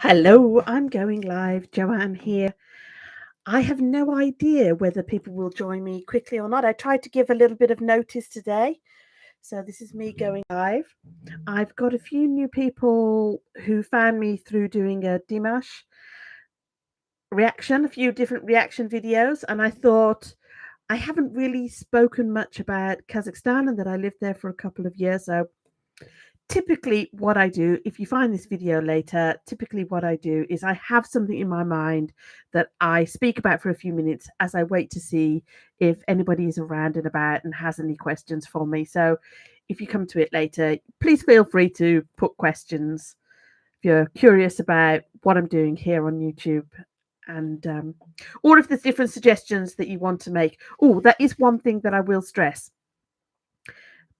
Hello, I'm going live. Joanne here. I have no idea whether people will join me quickly or not. I tried to give a little bit of notice today. So this is me going live. I've got a few new people who found me through doing a Dimash reaction, a few different reaction videos, and I thought I haven't really spoken much about Kazakhstan and that I lived there for a couple of years. So typically what I do, if you find this video later, typically what I do is I have something in my mind that I speak about for a few minutes as I wait to see if anybody is around and about and has any questions for me. So if you come to it later, please feel free to put questions if you're curious about what I'm doing here on YouTube. And or if there's different suggestions that you want to make. Oh, that is one thing that I will stress.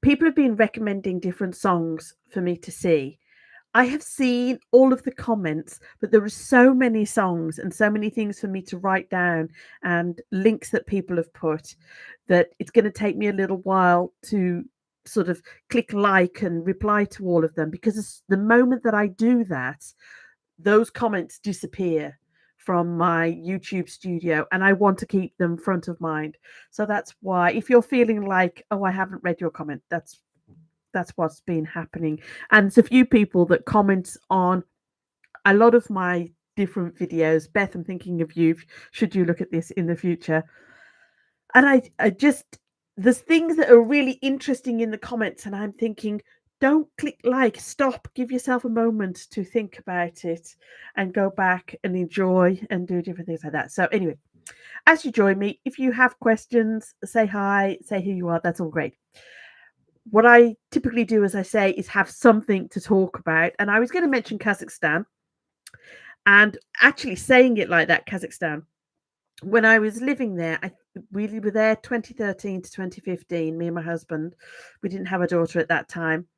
People have been recommending different songs for me to see. I have seen all of the comments, but there are so many songs and so many things for me to write down and links that people have put that it's going to take me a little while to sort of click like and reply to all of them, because the moment that I do that, those comments disappear from my YouTube studio and I want to keep them front of mind. So that's why, if you're feeling like, oh, I haven't read your comment, that's what's been happening. And it's a few people that comment on a lot of my different videos. Beth, I'm thinking of you. Should you look at this in the future? And I just, there's things that are really interesting in the comments, and I'm thinking, don't click like, stop, give yourself a moment to think about it and go back and enjoy and do different things like that. So anyway, as you join me, if you have questions, say hi, say who you are, that's all great. What I typically do, as I say, is have something to talk about. And I was going to mention Kazakhstan, and actually saying it like that, Kazakhstan. When I was living there, we were there 2013 to 2015, me and my husband. We didn't have a daughter at that time.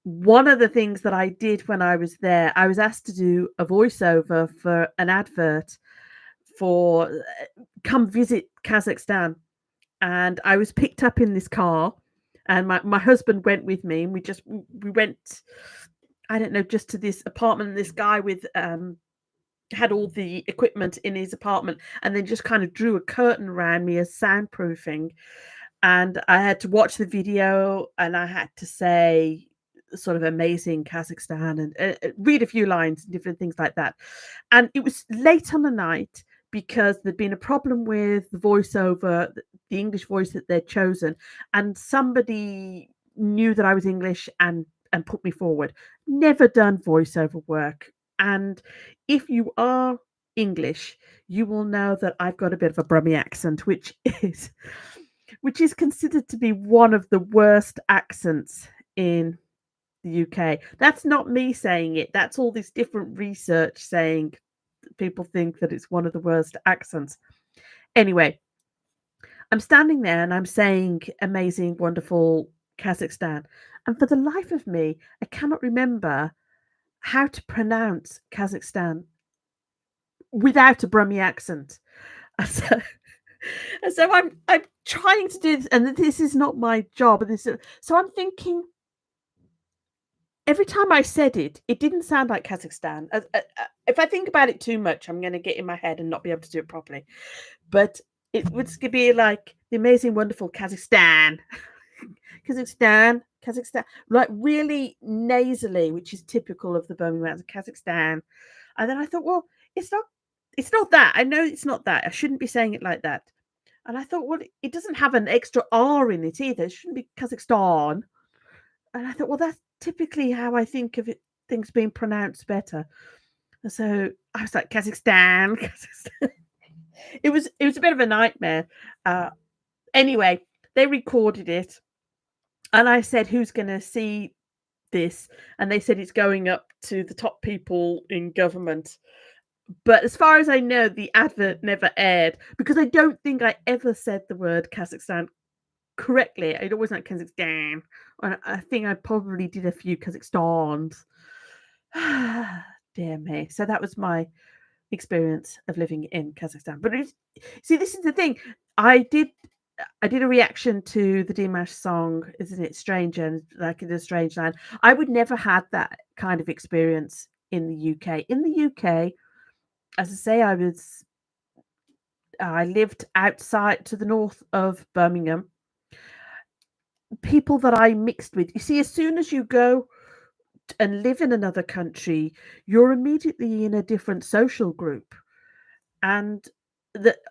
One of the things that I did when I was there, I was asked to do a voiceover for an advert for come visit Kazakhstan. And I was picked up in this car, and my husband went with me, and we went, I don't know, just to this apartment. This guy with had all the equipment in his apartment, and then just kind of drew a curtain around me as soundproofing. And I had to watch the video, and I had to say sort of amazing Kazakhstan and read a few lines and different things like that. And it was late on the night because there'd been a problem with the voiceover, the English voice that they'd chosen, and somebody knew that I was English and put me forward. Never done voiceover work. And if you are English, you will know that I've got a bit of a Brummie accent, which is considered to be one of the worst accents in the UK. That's not me saying it. That's all this different research saying people think that it's one of the worst accents. Anyway, I'm standing there and I'm saying amazing, wonderful Kazakhstan. And for the life of me, I cannot remember how to pronounce Kazakhstan without a Brummie accent. So, so I'm trying to do this, and this is not my job. So I'm thinking, every time I said it, it didn't sound like Kazakhstan. If I think about it too much, I'm going to get in my head and not be able to do it properly. But it would be like the amazing, wonderful Kazakhstan, Kazakhstan, like really nasally, which is typical of the Birmingham Kazakhstan. And then I thought, well, it's not that. I know it's not that. I shouldn't be saying it like that. And I thought, well, it doesn't have an extra R in it either. It shouldn't be Kazakhstan. And I thought, well, that's typically how I think of it, things being pronounced better. And so I was like, Kazakhstan, Kazakhstan. It was a bit of a nightmare. Anyway, they recorded it, and I said, who's going to see this? And they said it's going up to the top people in government. But as far as I know, the advert never aired, because I don't think I ever said the word Kazakhstan correctly. I'd always like Kazakhstan. And I think I probably did a few Kazakhstans. Dear me. So that was my experience of living in Kazakhstan. But see, this is the thing. I did a reaction to the Dimash song, Isn't It Strange? And like in a strange land. I would never had that kind of experience in the UK. In the UK, as I say, I lived outside to the north of Birmingham. People that I mixed with, you see, as soon as you go and live in another country, you're immediately in a different social group. And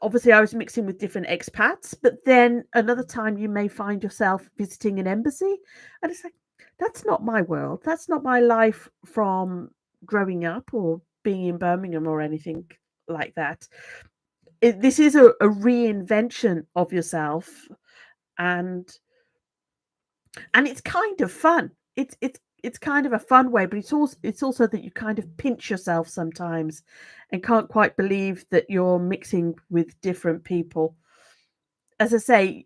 obviously I was mixing with different expats, but then another time you may find yourself visiting an embassy, and it's like, that's not my world. That's not my life from growing up or being in Birmingham or anything like that. This is a reinvention of yourself, and it's kind of fun. It's kind of a fun way, but it's also that you kind of pinch yourself sometimes and can't quite believe that you're mixing with different people. As I say,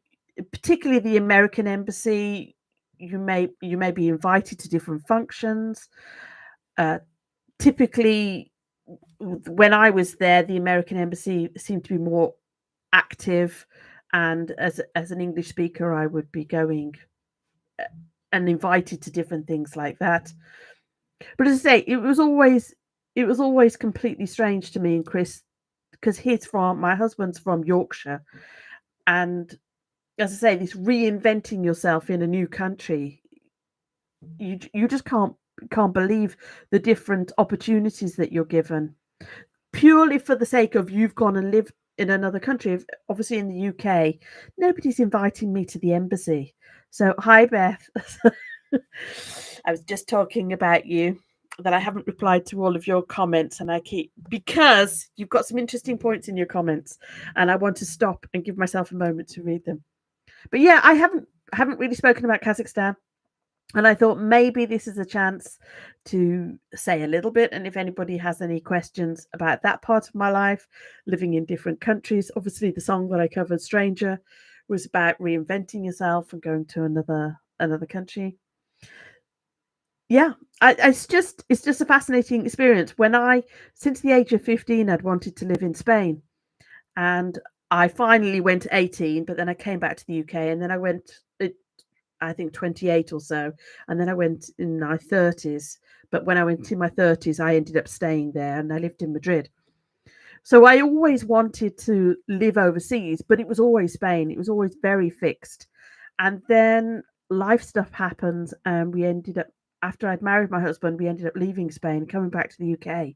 particularly the American embassy, you may be invited to different functions. Typically, when I was there, the American embassy seemed to be more active, and as an English speaker, I would be going and invited to different things like that. But as I say, it was always completely strange to me and Chris, because my husband's from Yorkshire, and as I say, this reinventing yourself in a new country, you just can't believe the different opportunities that you're given, purely for the sake of you've gone and lived in another country. Obviously, in the UK, nobody's inviting me to the embassy. So, hi, Beth. I was just talking about you, that I haven't replied to all of your comments, and because you've got some interesting points in your comments, and I want to stop and give myself a moment to read them. But yeah, I haven't really spoken about Kazakhstan, and I thought maybe this is a chance to say a little bit. And if anybody has any questions about that part of my life, living in different countries, obviously the song that I covered, Stranger, was about reinventing yourself and going to another country. Yeah, it's just a fascinating experience. Since the age of 15, I'd wanted to live in Spain, and I finally went at 18, but then I came back to the UK, and then I went I think 28 or so, and then I went in my 30s. But when I went in my 30s, I ended up staying there, and I lived in Madrid. So I always wanted to live overseas, but it was always Spain. It was always very fixed. And then life stuff happened, and we ended up, after I'd married my husband, we ended up leaving Spain, coming back to the UK.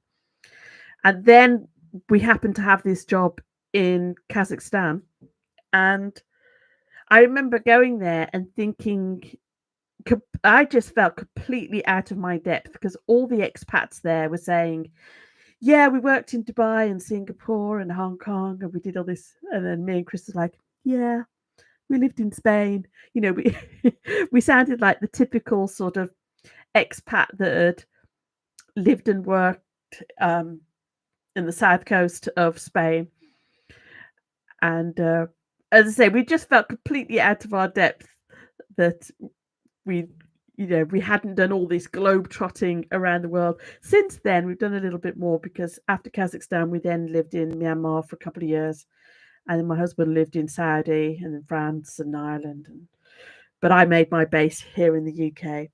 And then we happened to have this job in Kazakhstan. And I remember going there and thinking, I just felt completely out of my depth, because all the expats there were saying, yeah, we worked in Dubai and Singapore and Hong Kong, and we did all this. And then me and Chris was like, yeah, we lived in Spain. We we sounded like the typical sort of expat that had lived and worked in the south coast of Spain. And as I say, we just felt completely out of our depth, that we hadn't done all this globe trotting around the world. Since then, we've done a little bit more, because after Kazakhstan, we then lived in Myanmar for a couple of years, and then my husband lived in Saudi and in France and Ireland. But I made my base here in the UK.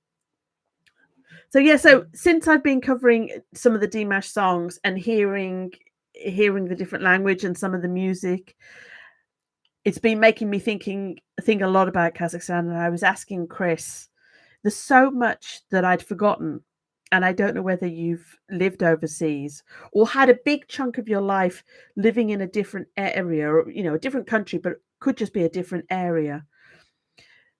So yeah, so since I've been covering some of the Dimash songs and hearing the different language and some of the music, it's been making me think a lot about Kazakhstan. And I was asking Chris, there's so much that I'd forgotten, and I don't know whether you've lived overseas or had a big chunk of your life living in a different area, or a different country, but it could just be a different area.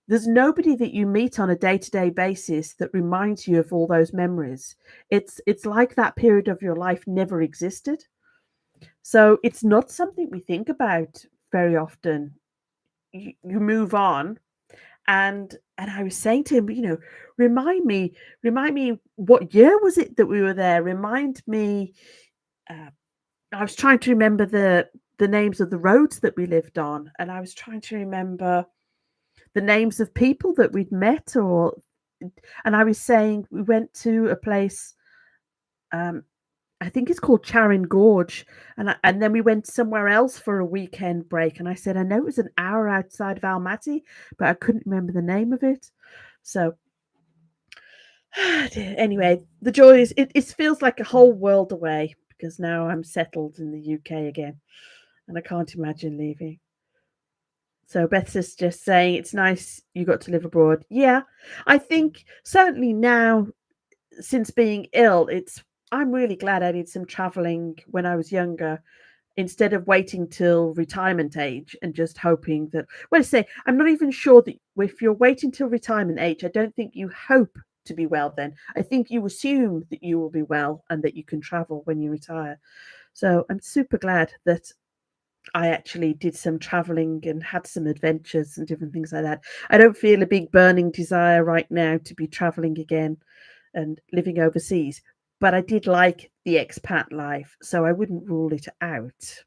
There's nobody that you meet on a day-to-day basis that reminds you of all those memories. It's like that period of your life never existed. So it's not something we think about very often. You move on. And I was saying to him, remind me what year was it that we were there? Remind me. I was trying to remember the names of the roads that we lived on, and I was trying to remember the names of people that we'd met, and I was saying we went to a place, I think it's called Charing Gorge, and then we went somewhere else for a weekend break. And I said, I know it was an hour outside of Almaty, but I couldn't remember the name of it. So Anyway, the joy is it feels like a whole world away because now I'm settled in the UK again, and I can't imagine leaving. So Beth's just saying it's nice you got to live abroad. Yeah, I think certainly now since being ill, I'm really glad I did some traveling when I was younger instead of waiting till retirement age and just hoping that, well, say, I'm not even sure that if you're waiting till retirement age, I don't think you hope to be well then. I think you assume that you will be well and that you can travel when you retire. So I'm super glad that I actually did some traveling and had some adventures and different things like that. I don't feel a big burning desire right now to be traveling again and living overseas, but I did like the expat life, so I wouldn't rule it out.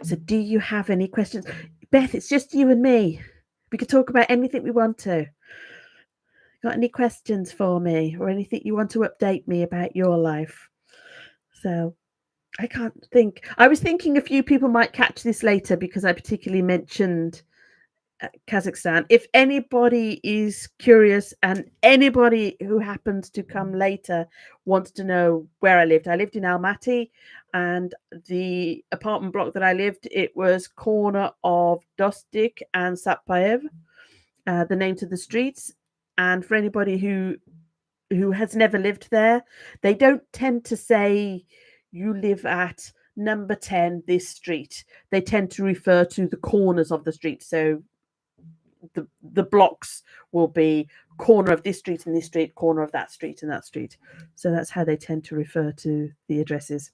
So, do you have any questions? Beth, it's just you and me. We could talk about anything we want to. Got any questions for me or anything you want to update me about your life? So, I can't think. I was thinking a few people might catch this later because I particularly mentioned Kazakhstan. If anybody is curious and anybody who happens to come later wants to know where I lived in Almaty, and the apartment block that I lived, it was corner of Dostik and Satpayev, the names of the streets. And for anybody who has never lived there, they don't tend to say you live at number 10 this street. They tend to refer to the corners of the street. So the blocks will be corner of this street and this street, corner of that street and that street. So that's how they tend to refer to the addresses.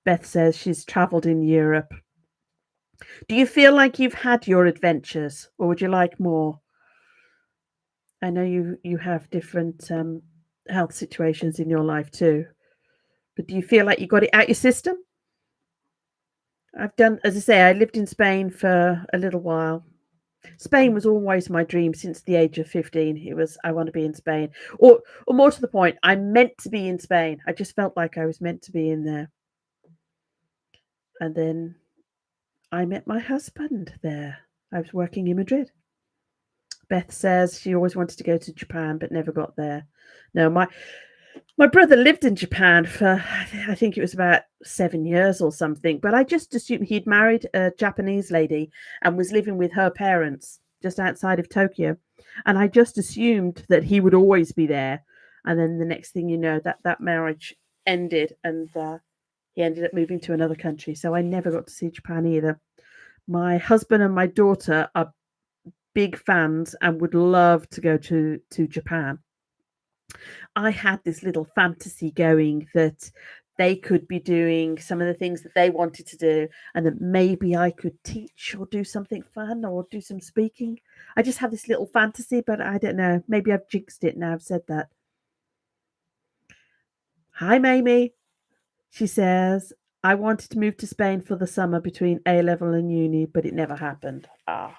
Beth says she's travelled in Europe. Do you feel like you've had your adventures, or would you like more? I know you have different health situations in your life too, but do you feel like you got it out your system? I've done, as I say, I lived in Spain for a little while. Spain was always my dream since the age of 15. It was, I want to be in Spain. Or more to the point, I'm meant to be in Spain. I just felt like I was meant to be in there. And then I met my husband there. I was working in Madrid. Beth says she always wanted to go to Japan but never got there. No, my brother lived in Japan for, I think it was about 7 years or something, but I just assumed he'd married a Japanese lady and was living with her parents just outside of Tokyo. And I just assumed that he would always be there. And then the next thing you know, that marriage ended and he ended up moving to another country. So I never got to see Japan either. My husband and my daughter are big fans and would love to go to Japan. I had this little fantasy going that they could be doing some of the things that they wanted to do, and that maybe I could teach or do something fun or do some speaking. I just have this little fantasy, but I don't know. Maybe I've jinxed it now I've said that. Hi, Mamie. She says, I wanted to move to Spain for the summer between A level and uni, but it never happened. Ah.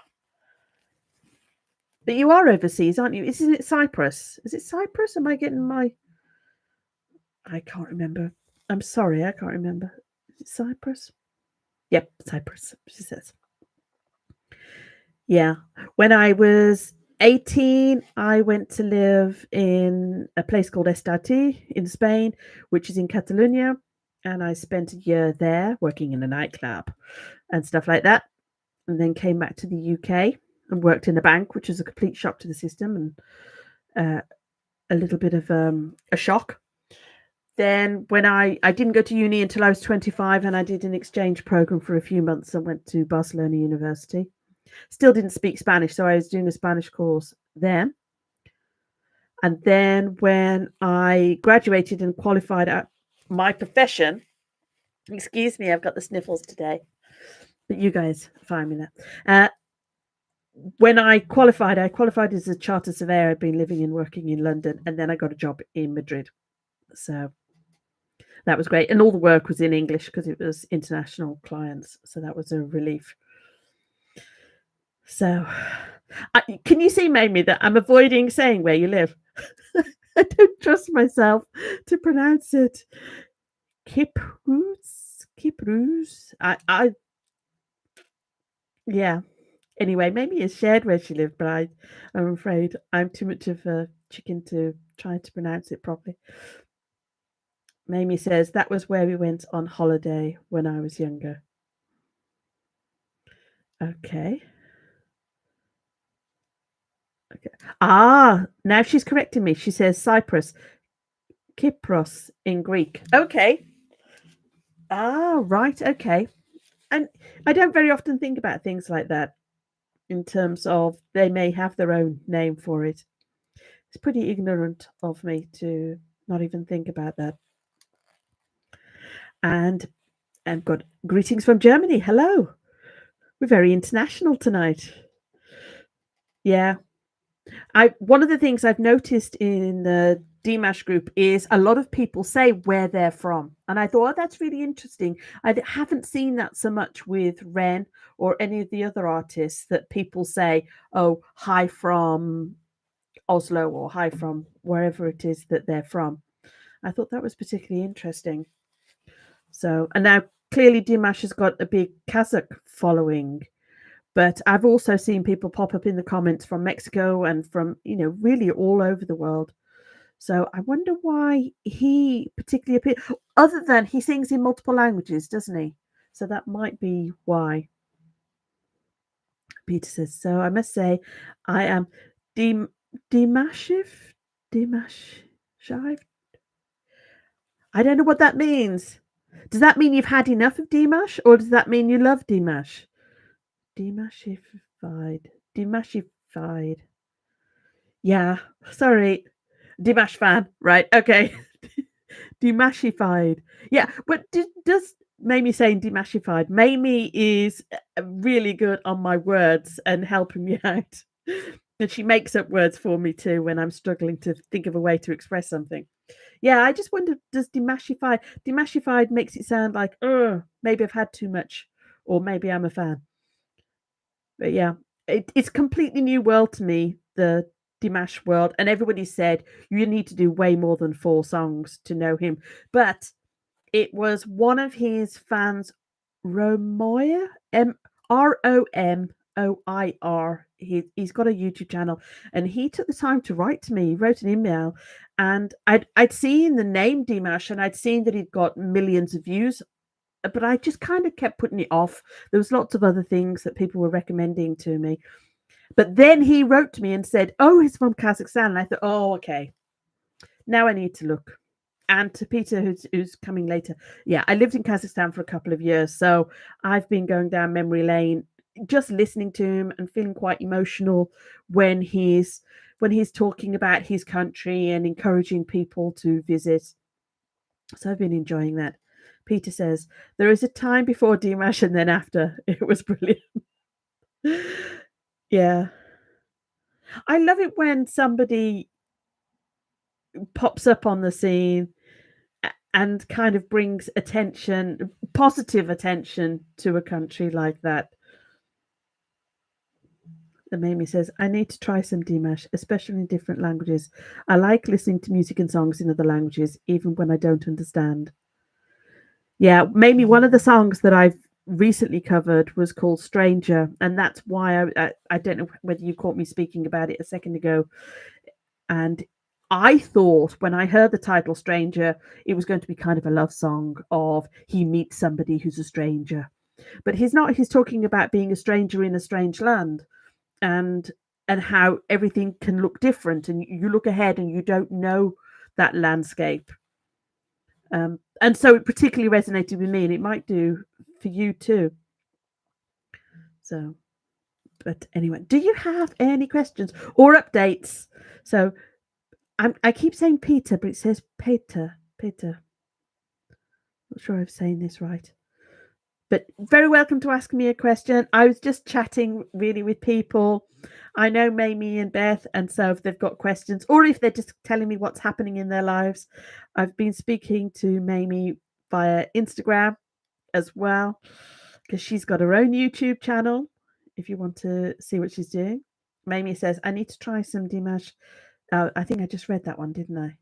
But you are overseas, aren't you? Isn't it Cyprus? Is it Cyprus? Am I getting my. I can't remember. I'm sorry, I can't remember. Is it Cyprus? Yep, Cyprus, she says. Yeah. When I was 18, I went to live in a place called Estati in Spain, which is in Catalonia. And I spent a year there working in a nightclub and stuff like that. And then came back to the UK and worked in a bank, which was a complete shock to the system and a little bit of a shock. Then when I didn't go to uni until I was 25, and I did an exchange program for a few months and went to Barcelona University. Still didn't speak Spanish, so I was doing a Spanish course then. And then when I graduated and qualified at my profession, excuse me, I've got the sniffles today, but you guys find me that. When I qualified as a chartered surveyor. I'd been living and working in London, and then I got a job in Madrid. So that was great. And all the work was in English because it was international clients. So that was a relief. So can you see, Mamie, that I'm avoiding saying where you live? I don't trust myself to pronounce it. Kiprus? Yeah. Anyway, Mamie has shared where she lived, but I'm afraid I'm too much of a chicken to try to pronounce it properly. Mamie says, that was where we went on holiday when I was younger. Okay. Okay. Ah, now she's correcting me. She says Cyprus, Kypros in Greek. Okay. Ah, right. Okay. And I don't very often think about things like that in terms of they may have their own name for it. It's pretty ignorant of me to not even think about that. And I've got greetings from Germany. Hello. We're very international tonight. Yeah. One of the things I've noticed in the Dimash group is a lot of people say where they're from. And I thought, oh, that's really interesting. I haven't seen that so much with Ren or any of the other artists that people say, oh, hi from Oslo or hi from wherever it is that they're from. I thought that was particularly interesting. So, and now clearly Dimash has got a big Kazakh following, but I've also seen people pop up in the comments from Mexico and from, really all over the world. So I wonder why he particularly appears, other than he sings in multiple languages, doesn't he? So that might be why. Peter says, so I must say, I am Dimashiv? Dimashiv? I don't know what that means. Does that mean you've had enough of Dimash, or does that mean you love Dimash? Dimashified. Dimashified. Yeah, sorry. Dimash fan, right? Okay. Demashified. Yeah, but does Mamie saying demashified? Mamie is really good on my words and helping me out. And she makes up words for me too when I'm struggling to think of a way to express something. Yeah, I just wonder, does demashified? Demashified makes it sound like, maybe I've had too much, or maybe I'm a fan. But yeah, it's completely new world to me, the Dimash world, and everybody said you need to do way more than 4 songs to know him. But it was one of his fans, Romoir, Romoir. He's got a YouTube channel, and he took the time to write to me. He wrote an email, and I'd seen the name Dimash, and I'd seen that he'd got millions of views, but I just kind of kept putting it off. There was lots of other things that people were recommending to me. But then he wrote to me and said, oh, he's from Kazakhstan. And I thought, oh, okay. Now I need to look. And to Peter, who's coming later. Yeah, I lived in Kazakhstan for a couple of years. So I've been going down memory lane, just listening to him and feeling quite emotional when he's talking about his country and encouraging people to visit. So I've been enjoying that. Peter says, there is a time before Dimash and then after. It was brilliant. Yeah. I love it when somebody pops up on the scene and kind of brings attention, positive attention to a country like that. And Mamie says, I need to try some Dimash, especially in different languages. I like listening to music and songs in other languages, even when I don't understand. Yeah, maybe one of the songs that I've recently covered was called Stranger, and that's why I don't know whether you caught me speaking about it a second ago. And I thought when I heard the title Stranger, it was going to be kind of a love song of he meets somebody who's a stranger. But he's not. He's talking about being a stranger in a strange land and how everything can look different, and you look ahead and you don't know that landscape. And so it particularly resonated with me, and it might do for you too. So, but anyway, do you have any questions or updates? So I keep saying Peter, but it says Peter. Peter. Not sure I'm saying this right. But very welcome to ask me a question. I was just chatting really with people. I know Mamie and Beth, and so if they've got questions or if they're just telling me what's happening in their lives, I've been speaking to Mamie via Instagram as well, because she's got her own YouTube channel if you want to see what she's doing. Mamie says, I need to try some Dimash. I think I just read that one, didn't I?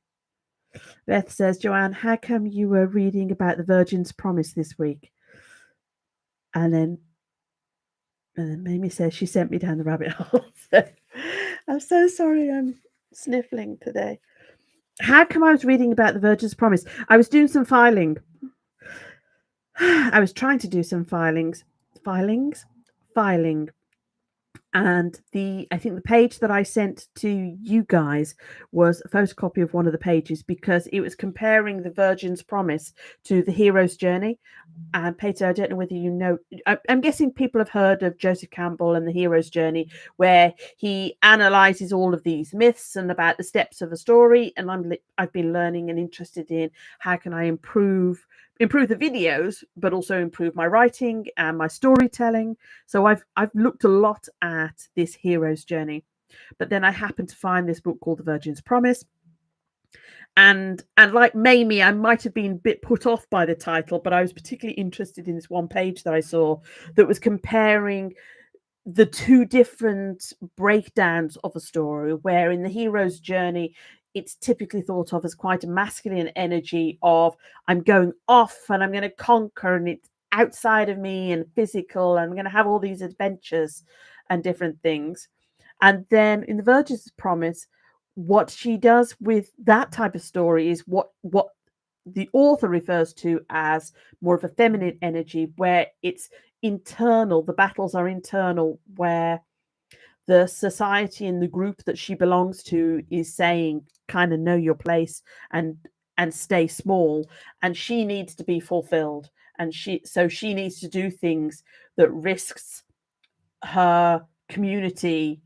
Beth says, Joanne, how come you were reading about the Virgin's Promise this week? And then Mamie says she sent me down the rabbit hole. So, I'm so sorry. sniffling today. How come I was reading about the Virgin's Promise? I was doing some filing. I was trying to do some filing. And I think the page that I sent to you guys was a photocopy of one of the pages because it was comparing the Virgin's Promise to the hero's journey. And Peter, I don't know whether you know, I'm guessing people have heard of Joseph Campbell and the hero's journey, where he analyzes all of these myths and about the steps of a story. And I've been learning and interested in how can I improve the videos, but also improve my writing and my storytelling. So I've looked a lot at this hero's journey, but then I happened to find this book called The Virgin's Promise. And like Mamie, I might have been a bit put off by the title, but I was particularly interested in this one page that I saw that was comparing the two different breakdowns of a story, where in the hero's journey, it's typically thought of as quite a masculine energy of I'm going off and I'm going to conquer, and it's outside of me and physical, and I'm going to have all these adventures and different things. And then in the Virgin's Promise, what she does with that type of story is what the author refers to as more of a feminine energy, where it's internal, the battles are internal, where the society and the group that she belongs to is saying kind of know your place and stay small, and she needs to be fulfilled, and she needs to do things that risks her community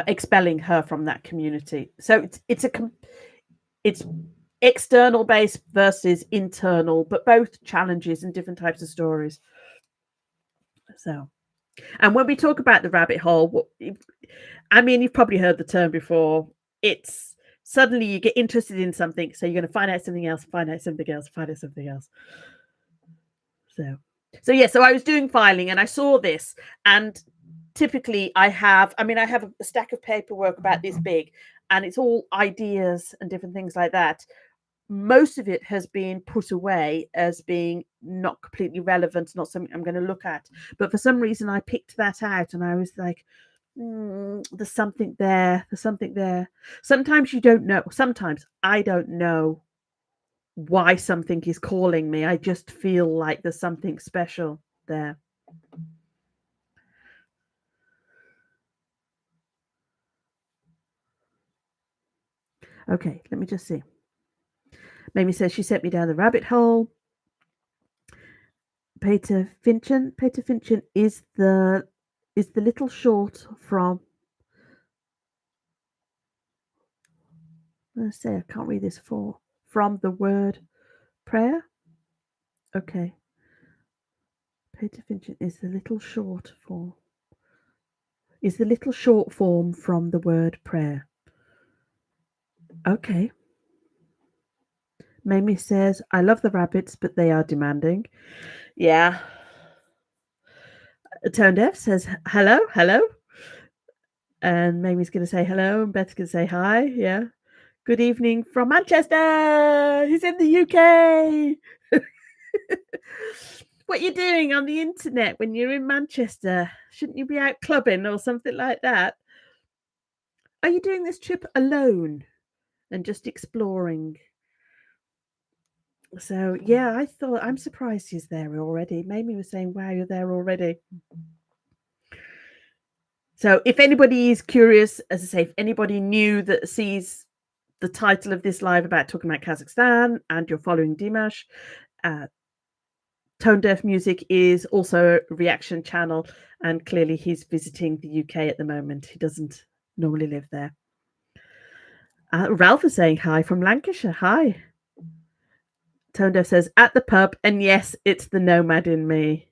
expelling her from that community. So it's external based versus internal, but both challenges and different types of stories. So, and when we talk about the rabbit hole, I mean, you've probably heard the term before. It's suddenly you get interested in something, so you're going to find out something else, find out something else, find out something else. So yeah, so I was doing filing and I saw this, and typically I have a stack of paperwork about this big, and it's all ideas and different things like that. Most of it has been put away as being not completely relevant, not something I'm going to look at. But for some reason, I picked that out, and I was like, there's something there. There's something there. Sometimes you don't know. Sometimes I don't know why something is calling me. I just feel like there's something special there. Okay, let me just see. Mamie says she sent me down the rabbit hole. Peter Finchen is the little short from. I say I can't read this from the word prayer. Okay. Peter Finchen is the little short form. Is the little short form from the word prayer. Okay. Mamie says, I love the rabbits, but they are demanding. Yeah. Tone Deaf says, hello. And Mamie's going to say hello, and Beth's going to say hi. Yeah. Good evening from Manchester. He's in the UK. What you doing on the internet when you're in Manchester? Shouldn't you be out clubbing or something like that? Are you doing this trip alone and just exploring? So yeah, I'm surprised he's there already. Mamie was saying, wow, you're there already. So if anybody is curious, as I say, if anybody new that sees the title of this live about talking about Kazakhstan and you're following Dimash, Tone Deaf Music is also a reaction channel, and clearly he's visiting the UK at the moment. He doesn't normally live there. Ralph is saying hi from Lancashire. Hi. Tone Deaf says, at the pub, and yes, it's the nomad in me.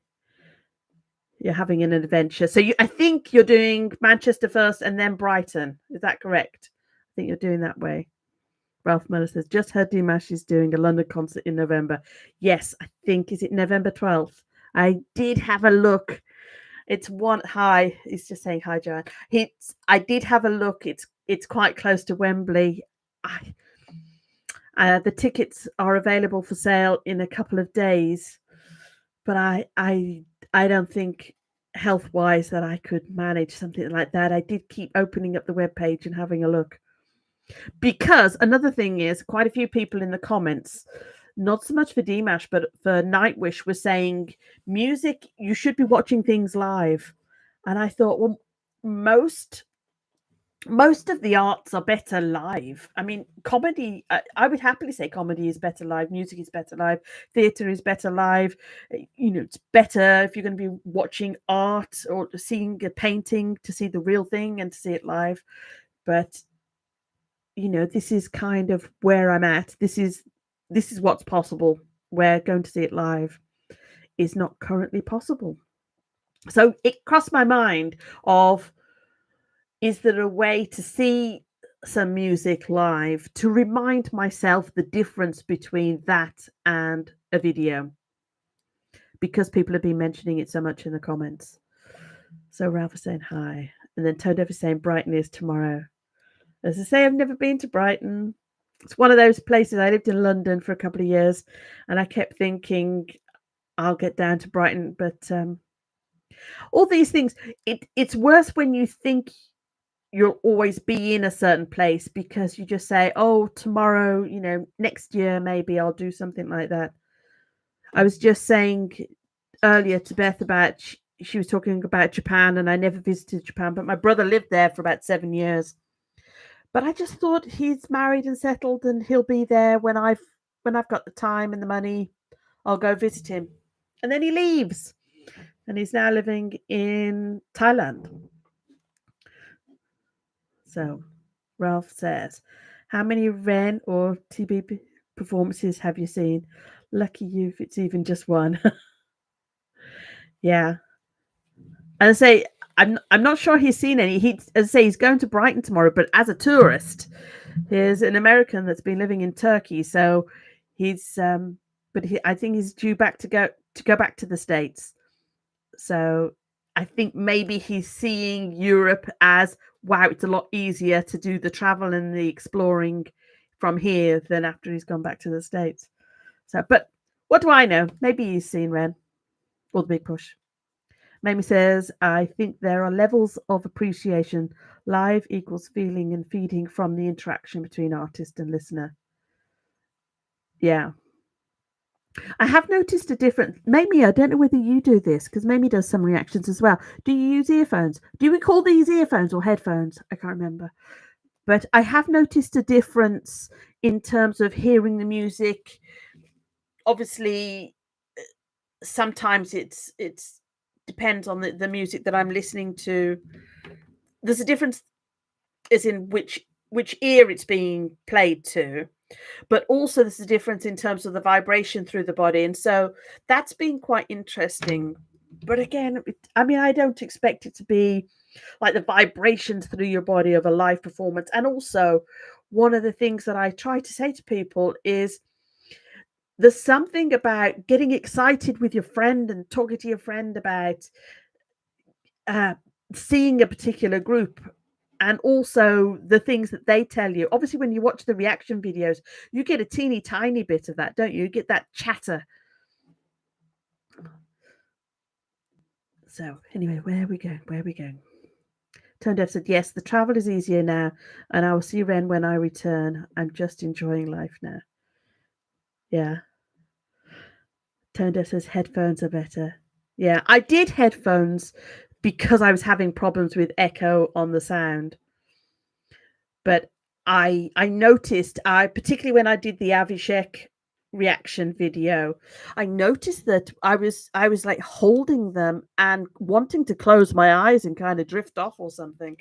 You're having an adventure. So I think you're doing Manchester first and then Brighton. Is that correct? I think you're doing that way. Ralph Miller says, just heard Dimash is doing a London concert in November. Yes, I think, is it November 12th? I did have a look. It's one. Hi, he's just saying hi, Joanne. I did have a look. It's quite close to Wembley. The tickets are available for sale in a couple of days, but I don't think health wise that I could manage something like that. I did keep opening up the webpage and having a look. Because another thing is, quite a few people in the comments, not so much for Dimash, but for Nightwish, were saying music, you should be watching things live. And I thought, well, most of the arts are better live. I mean, comedy, I would happily say comedy is better live, music is better live, theatre is better live. It's better if you're going to be watching art or seeing a painting to see the real thing and to see it live. But this is kind of where I'm at. This is what's possible, where going to see it live is not currently possible. So it crossed my mind of, is there a way to see some music live to remind myself the difference between that and a video? Because people have been mentioning it so much in the comments. So Ralph is saying hi. And then Tone Deaf is saying Brighton is tomorrow. As I say, I've never been to Brighton. It's one of those places. I lived in London for a couple of years and I kept thinking I'll get down to Brighton. But all these things, it's worse when you think you'll always be in a certain place because you just say, oh, tomorrow, next year, maybe I'll do something like that. I was just saying earlier to Beth about, she was talking about Japan and I never visited Japan, but my brother lived there for about 7 years. But I just thought he's married and settled and he'll be there when I've got the time and the money, I'll go visit him. And then he leaves and he's now living in Thailand. So Ralph says, how many Ren or TB performances have you seen? Lucky you if it's even just one. Yeah. And I say, I'm not sure he's seen any. He's going to Brighton tomorrow, but as a tourist. He's an American that's been living in Turkey, so he's I think he's due back to go back to the States. So I think maybe he's seeing Europe as, wow, it's a lot easier to do the travel and the exploring from here than after he's gone back to the States. So, but what do I know? Maybe he's seen Ren or the Big Push. Mamie says, I think there are levels of appreciation. Live equals feeling and feeding from the interaction between artist and listener. Yeah. I have noticed a difference. Mamie, I don't know whether you do this because Mamie does some reactions as well. Do you use earphones? Do we call these earphones or headphones? I can't remember. But I have noticed a difference in terms of hearing the music. Obviously, sometimes it's depends on the music that I'm listening to. There's a difference as in which ear it's being played to, but also there's a difference in terms of the vibration through the body. And so that's been quite interesting. But again, I don't expect it to be like the vibrations through your body of a live performance. And also, one of the things that I try to say to people is there's something about getting excited with your friend and talking to your friend about seeing a particular group and also the things that they tell you. Obviously, when you watch the reaction videos, you get a teeny tiny bit of that, don't you? You get that chatter. So anyway, where are we going? Tone Deaf said, yes, the travel is easier now, and I will see Ren when I return. I'm just enjoying life now. Yeah. Tone Deaf says, headphones are better. Yeah, I did headphones because I was having problems with echo on the sound. But I noticed, particularly when I did the Avishek reaction video, I noticed that I was like holding them and wanting to close my eyes and kind of drift off or something.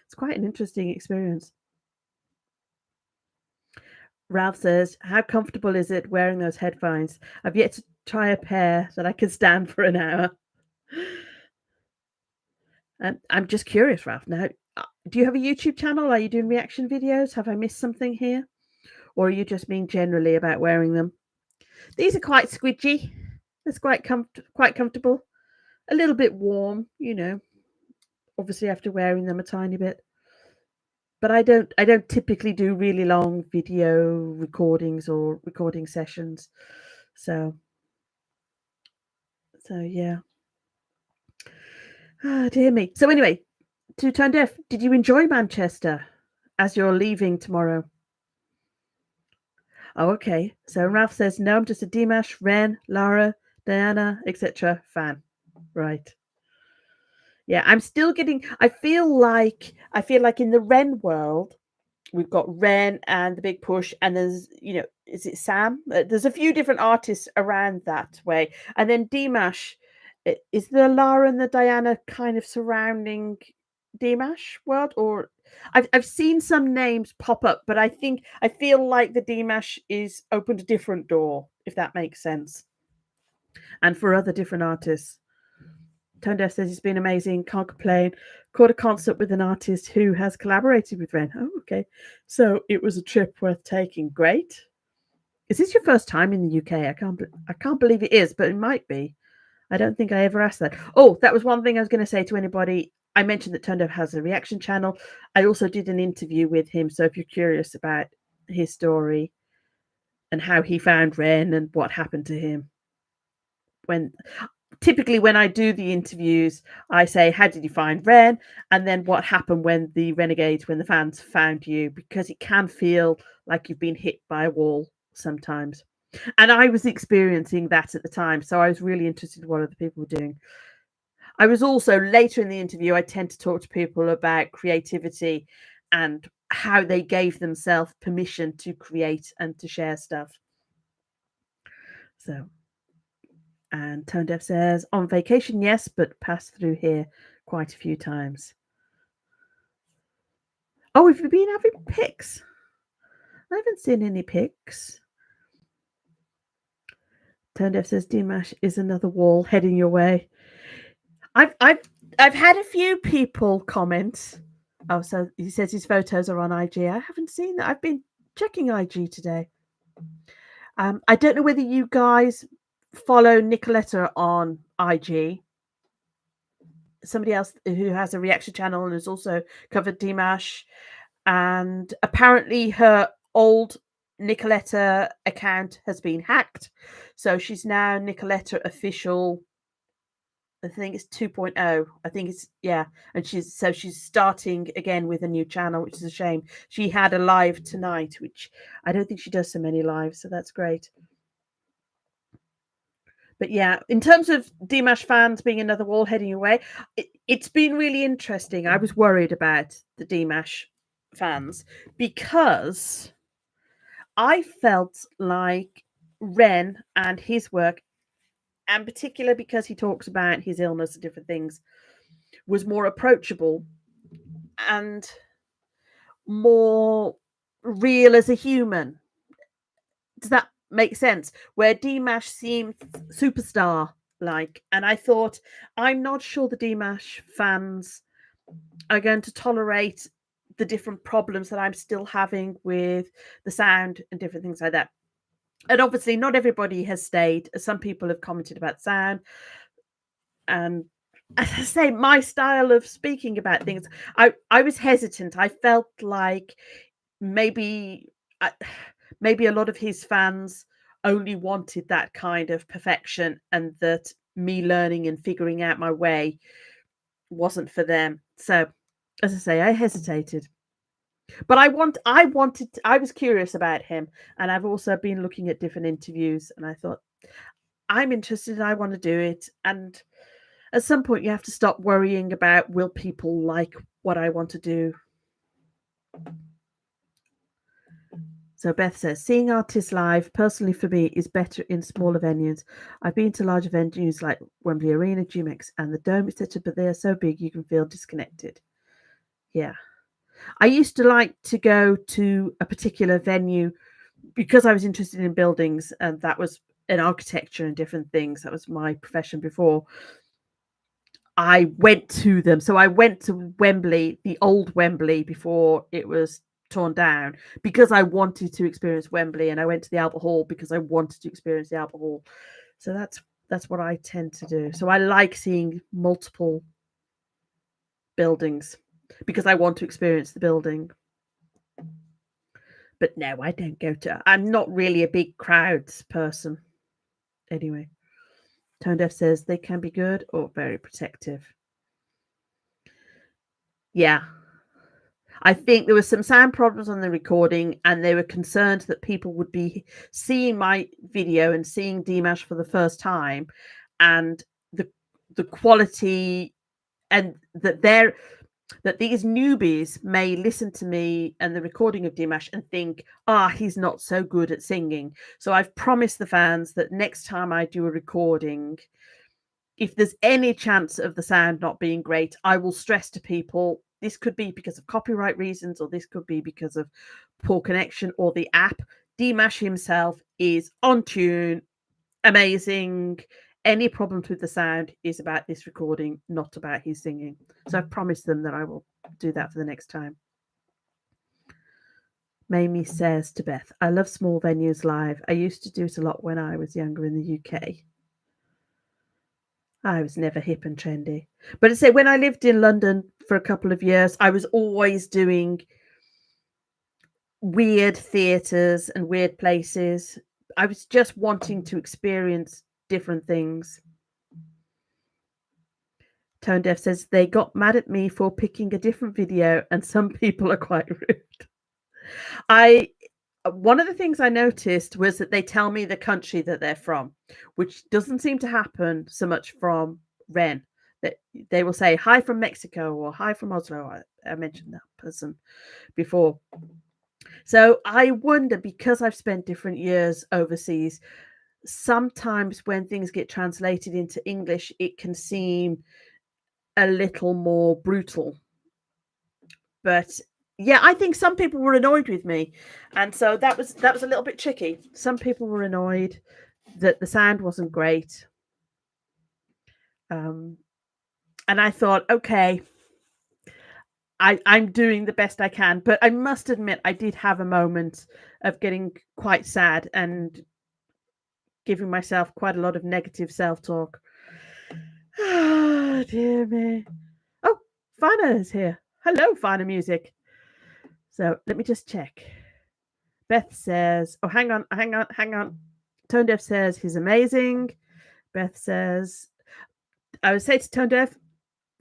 It's quite an interesting experience. Ralph says, how comfortable is it wearing those headphones? I've yet to try a pair that I can stand for an hour. And I'm just curious, Ralph. Now, do you have a YouTube channel? Are you doing reaction videos? Have I missed something here? Or are you just being generally about wearing them? These are quite squidgy. It's quite comfortable. A little bit warm, obviously after wearing them a tiny bit. But I don't typically do really long video recordings or recording sessions. So yeah. Ah, dear me. So anyway, to Tone Deaf, did you enjoy Manchester? as you're leaving tomorrow? Oh, okay. So Ralph says, no, I'm just a Dimash, Ren, Lara, Diana, etc. fan. Right. Yeah, I'm still getting. I feel like in the Ren world, we've got Ren and the Big Push, and there's is it Sam? There's a few different artists around that way, and then Dimash. Is the Lara and the Diana kind of surrounding Dimash world, or I've seen some names pop up, but I feel like the Dimash is opened a different door, if that makes sense, and for other different artists. Tone Deaf says it's been amazing. Can't complain. Caught a concert with an artist who has collaborated with Ren. Oh, okay. So it was a trip worth taking. Great. Is this your first time in the UK? I can't believe it is, but it might be. I don't think I ever asked that. Oh, that was one thing I was going to say to anybody. I mentioned that Tone Deaf has a reaction channel. I also did an interview with him. So if you're curious about his story and how he found Ren and what happened to him, typically when I do the interviews, I say, how did you find Ren? And then what happened when the renegades, when the fans found you, because it can feel like you've been hit by a wall sometimes. And I was experiencing that at the time. So I was really interested in what other people were doing. I was also later in the interview, I tend to talk to people about creativity and how they gave themselves permission to create and to share stuff. So, and Tone Deaf says, on vacation, yes, but passed through here quite a few times. Oh, have you been having pics? I haven't seen any pics. Tone Deaf says, Dimash is another wall heading your way. I've had a few people comment. Oh, so he says his photos are on IG. I haven't seen that. I've been checking IG today. I don't know whether you guys follow Nicoletta on IG. Somebody else who has a reaction channel and has also covered Dimash. And apparently her old Nicoletta account has been hacked. So she's now Nicoletta official. I think it's 2.0. I think it's and she's starting again with a new channel, which is a shame. She had a live tonight, which I don't think she does so many lives, so that's great. But yeah, in terms of Dimash fans being another wall heading away, it's been really interesting. I was worried about the Dimash fans because I felt like Ren and his work, and particular because he talks about his illness and different things, was more approachable and more real as a human. Does that make sense? Where Dimash seemed superstar like, and I thought, I'm not sure the Dimash fans are going to tolerate the different problems that I'm still having with the sound and different things like that. And obviously, not everybody has stayed. Some people have commented about sound. And as I say, my style of speaking about things, I was hesitant. I felt like maybe maybe a lot of his fans only wanted that kind of perfection, and that me learning and figuring out my way wasn't for them. So, as I say, I hesitated. But I was curious about him, and I've also been looking at different interviews, and I thought, I'm interested, I want to do it. And at some point you have to stop worrying about, will people like what I want to do? So Beth says, seeing artists live, personally for me, is better in smaller venues. I've been to larger venues like Wembley Arena, GMX, and the Dome, etc., but they are so big you can feel disconnected. Yeah. I used to like to go to a particular venue because I was interested in buildings, and that was in architecture and different things. That was my profession before. I went to them. So I went to Wembley, the old Wembley, before it was torn down, because I wanted to experience Wembley, and I went to the Albert Hall because I wanted to experience the Albert Hall. So that's what I tend to do. So I like seeing multiple buildings because I want to experience the building. But no, I don't go to. I'm not really a big crowds person. Anyway, Tone Deaf says they can be good or very protective. Yeah. I think there were some sound problems on the recording, and they were concerned that people would be seeing my video and seeing Dimash for the first time, and the quality, and that these newbies may listen to me and the recording of Dimash and think, he's not so good at singing. So I've promised the fans that next time I do a recording, if there's any chance of the sound not being great, I will stress to people this could be because of copyright reasons, or this could be because of poor connection or the app. Dimash himself is on tune, amazing. Any problems with the sound is about this recording, not about his singing. So I've promised them that I will do that for the next time. Mamie says to Beth, I love small venues live. I used to do it a lot when I was younger in the UK. I was never hip and trendy. But I say when I lived in London for a couple of years, I was always doing weird theatres and weird places. I was just wanting to experience different things. Tone Deaf says they got mad at me for picking a different video, and some people are quite rude. One of the things I noticed was that they tell me the country that they're from, which doesn't seem to happen so much from Ren. That they will say hi from Mexico or hi from Oslo. I mentioned that person before. So I wonder, because I've spent different years overseas, sometimes when things get translated into English, it can seem a little more brutal. But yeah, I think some people were annoyed with me, and so that was a little bit tricky. Some people were annoyed that the sound wasn't great, and I thought, okay, I'm doing the best I can. But I must admit, I did have a moment of getting quite sad and giving myself quite a lot of negative self-talk. Oh, dear me. Oh, Fana is here. Hello, Fana Music. So let me just check. Beth says, oh, hang on. Tone Deaf says he's amazing. Beth says, I would say to Tone Deaf,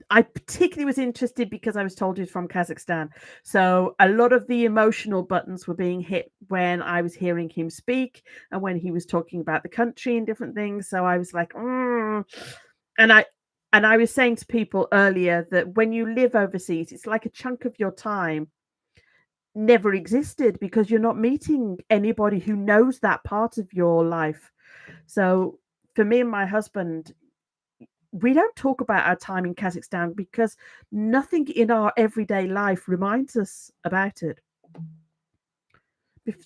I particularly was interested because I was told he's from Kazakhstan. So a lot of the emotional buttons were being hit when I was hearing him speak and when he was talking about the country and different things. So I was like, and I was saying to people earlier that when you live overseas, it's like a chunk of your time never existed because you're not meeting anybody who knows that part of your life. So for me and my husband, we don't talk about our time in Kazakhstan because nothing in our everyday life reminds us about it.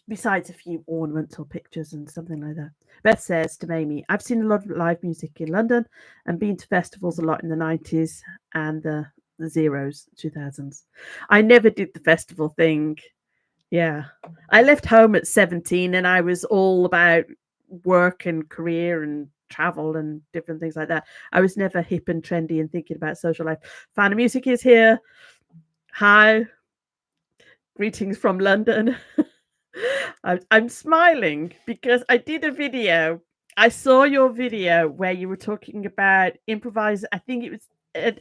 Besides a few ornaments or pictures and something like that. Beth says to Mamie, I've seen a lot of live music in London and been to festivals a lot in the 90s and the zeros, 2000s. I never did the festival thing. Yeah. I left home at 17 and I was all about work and career and travel and different things like that. I was never hip and trendy and thinking about social life. Fan of Music is here. Hi. Greetings from London. I'm smiling because I did a video. I saw your video where you were talking about improvise. I think it was,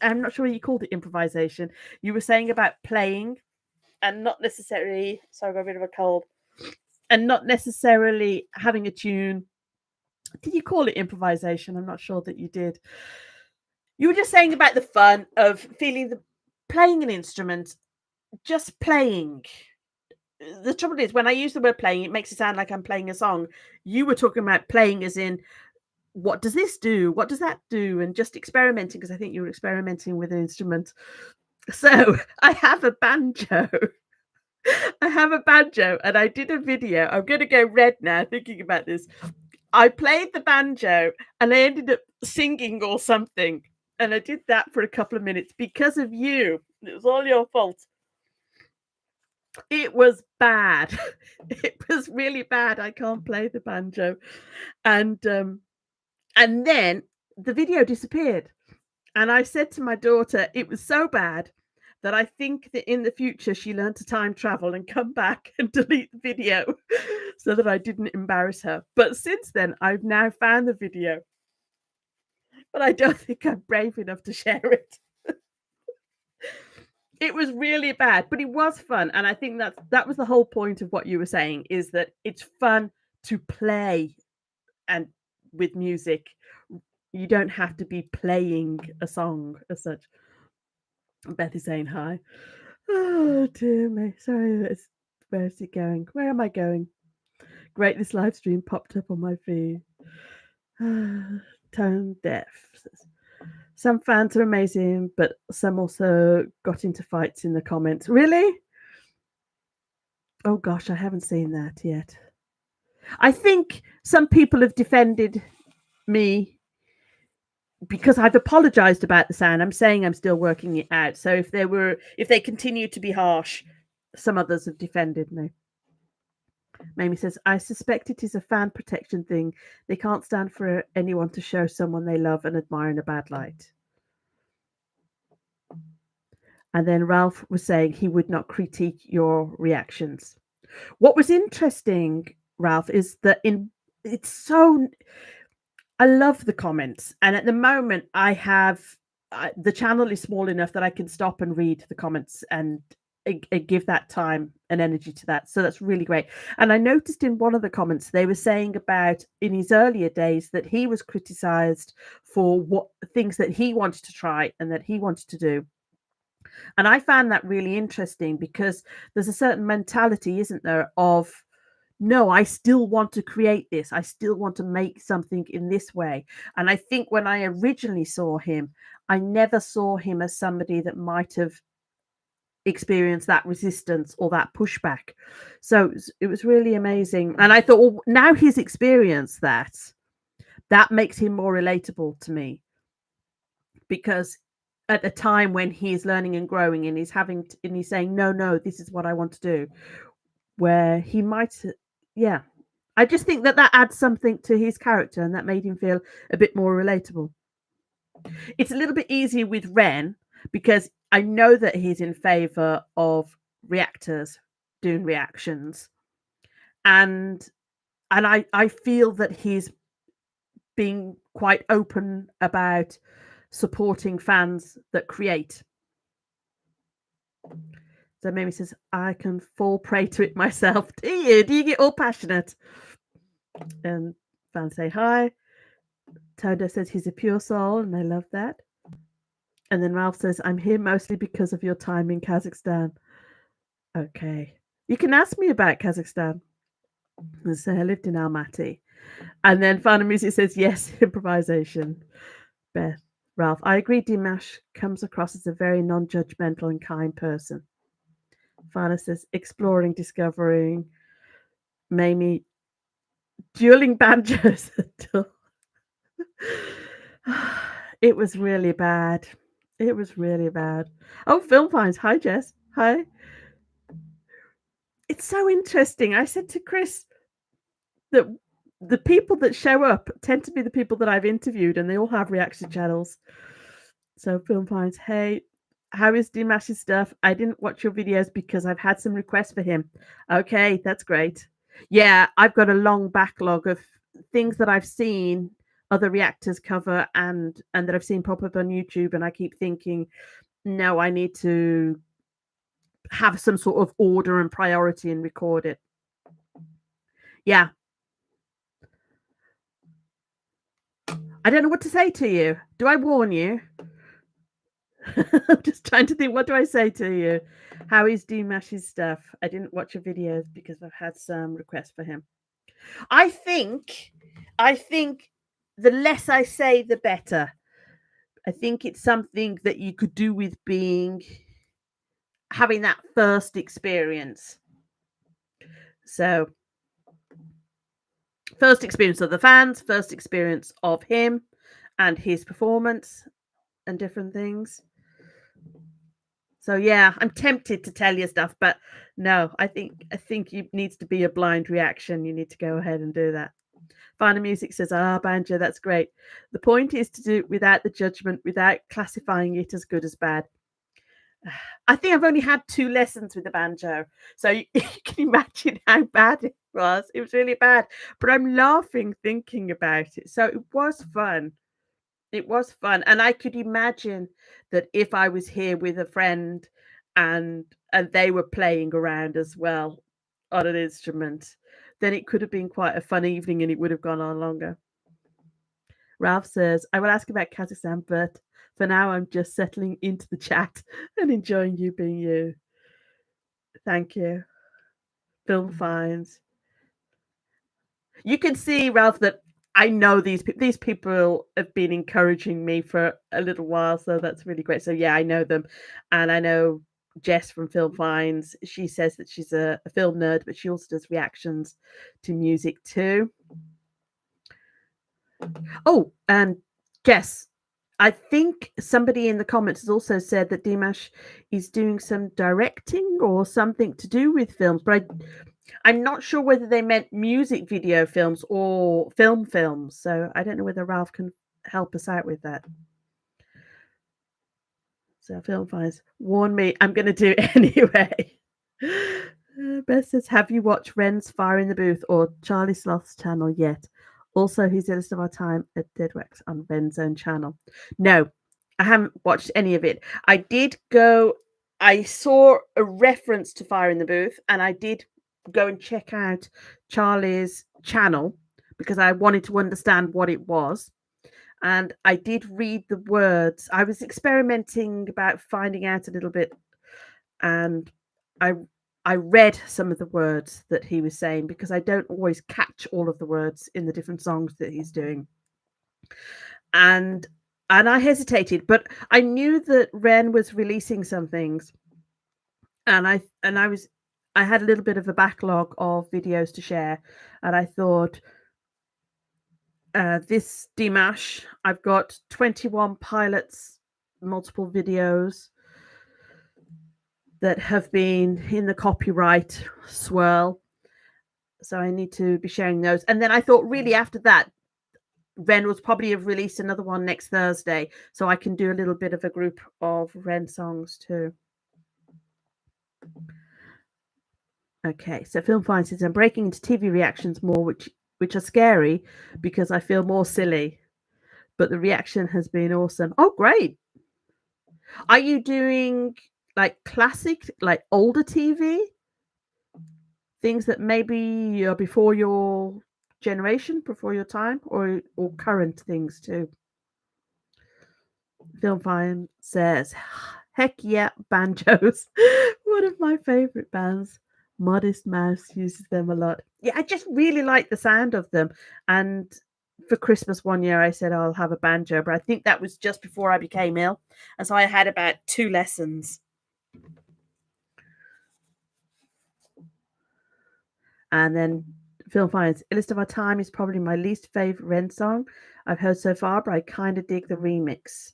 I'm not sure you called it improvisation. You were saying about playing and not necessarily, sorry, I got a bit of a cold, and not necessarily having a tune. Did you call it improvisation? I'm not sure that you did. You were just saying about the fun of playing an instrument, just playing. The trouble is, when I use the word playing, it makes it sound like I'm playing a song. You were talking about playing as in, what does this do? What does that do? And just experimenting, because I think you were experimenting with an instrument. So I have a banjo. And I did a video. I'm going to go red now thinking about this. I played the banjo and I ended up singing or something. And I did that for a couple of minutes because of you. It was all your fault. It was bad. It was really bad. I can't play the banjo. And then the video disappeared. And I said to my daughter, it was so bad that I think that in the future she learned to time travel and come back and delete the video so that I didn't embarrass her. But since then, I've now found the video. But I don't think I'm brave enough to share it. It was really bad, but it was fun, and I think that was the whole point of what you were saying, is that it's fun to play and with music. You don't have to be playing a song as such. Beth is saying hi. Oh dear me. Sorry, where is it going? Where am I going? Great, this live stream popped up on my feed. Tone deaf. Some fans are amazing, but some also got into fights in the comments. Really? Oh gosh, I haven't seen that yet. I think some people have defended me because I've apologized about the sound. I'm saying I'm still working it out. So if they continue to be harsh, some others have defended me. Mamie says, I suspect it is a fan protection thing. They can't stand for anyone to show someone they love and admire in a bad light. And then Ralph was saying he would not critique your reactions. What was interesting, Ralph, is that it's so. I love the comments, and at the moment, the channel is small enough that I can stop and read the comments and give that time and energy to that. So that's really great. And I noticed in one of the comments they were saying about in his earlier days that he was criticized for what things that he wanted to try and that he wanted to do. And I found that really interesting because there's a certain mentality, isn't there, of no, I still want to create this. I still want to make something in this way. And I think when I originally saw him, I never saw him as somebody that might have experienced that resistance or that pushback. So it was really amazing. And I thought, well, now he's experienced that makes him more relatable to me, because at a time when he's learning and growing and he's saying, no, this is what I want to do, where he might, yeah. I just think that adds something to his character and that made him feel a bit more relatable. It's a little bit easier with Ren because I know that he's in favor of reactors doing reactions. And I feel that he's being quite open about supporting fans that create. So Mimi says, I can fall prey to it myself. Do you? Do you get all passionate? And fans say hi. Todo says he's a pure soul, and I love that. And then Ralph says, I'm here mostly because of your time in Kazakhstan. Okay. You can ask me about Kazakhstan. And say I lived in Almaty. And then Fana Music says, yes, improvisation. Beth. Ralph, I agree Dimash comes across as a very non-judgmental and kind person. Fana says, exploring, discovering. Mamie, dueling banjos. It was really bad. It was really bad. Oh, Film Finds. Hi, Jess. Hi. It's so interesting. I said to Chris that the people that show up tend to be the people that I've interviewed, and they all have reaction channels. So Film Finds. Hey, how is Dimash's stuff? I didn't watch your videos because I've had some requests for him. Okay, that's great. Yeah, I've got a long backlog of things that I've seen other reactors cover and that I've seen pop up on YouTube, and I keep thinking, no, I need to have some sort of order and priority and record it. Yeah. I don't know what to say to you. Do I warn you? I'm just trying to think, what do I say to you? How is Dimash's stuff? I didn't watch your videos because I've had some requests for him. I think the less I say, the better. I think it's something that you could do with having that first experience. So, first experience of the fans, first experience of him and his performance and different things. So yeah, I'm tempted to tell you stuff, but no, I think it needs to be a blind reaction. You need to go ahead and do that. Final Music says, banjo, that's great. The point is to do it without the judgment, without classifying it as good as bad. I think I've only had 2 lessons with the banjo. So you can imagine how bad it was. It was really bad. But I'm laughing thinking about it. So it was fun. It was fun. And I could imagine that if I was here with a friend and they were playing around as well on an instrument, then it could have been quite a fun evening and it would have gone on longer. Ralph says, I will ask about Kazakhstan, but for now I'm just settling into the chat and enjoying you being you. Thank you. Film finds. You can see, Ralph, that I know these people have been encouraging me for a little while, so that's really great. So yeah, I know them, and I know Jess from Film Finds. She says that she's a film nerd, but she also does reactions to music too. Oh, and Jess, I think somebody in the comments has also said that Dimash is doing some directing or something to do with films, but I'm not sure whether they meant music video films or films. So I don't know whether Ralph can help us out with that. So Film Finds warn me, I'm going to do it anyway. Beth says, have you watched Ren's Fire in the Booth or Charlie Sloth's channel yet? Also, he's a list of our time at Deadwax on Ren's own channel. No, I haven't watched any of it. I saw a reference to Fire in the Booth, and I did go and check out Charlie's channel because I wanted to understand what it was. And I did read the words. I was experimenting about finding out a little bit, and I read some of the words that he was saying because I don't always catch all of the words in the different songs that he's doing. And I hesitated, but I knew that Ren was releasing some things, and I had a little bit of a backlog of videos to share, and I thought, this Dimash, I've got 21 pilots, multiple videos that have been in the copyright swirl. So I need to be sharing those. And then I thought, really, after that, Ren will probably have released another one next Thursday. So I can do a little bit of a group of Ren songs too. Okay, so Film Finds says, I'm breaking into TV reactions more, which are scary because I feel more silly. But the reaction has been awesome. Oh, great. Are you doing like classic, like older TV? Things that maybe are before your generation, before your time, or current things too? Film Fine says, heck yeah, banjos. One of my favorite bands. Modest Mouse uses them a lot. Yeah, I just really like the sound of them. And for Christmas one year, I said I'll have a banjo, but I think that was just before I became ill. And so I had about 2 lessons. And then Film Finds, A List of Our Time is probably my least favorite Ren song I've heard so far, but I kind of dig the remix.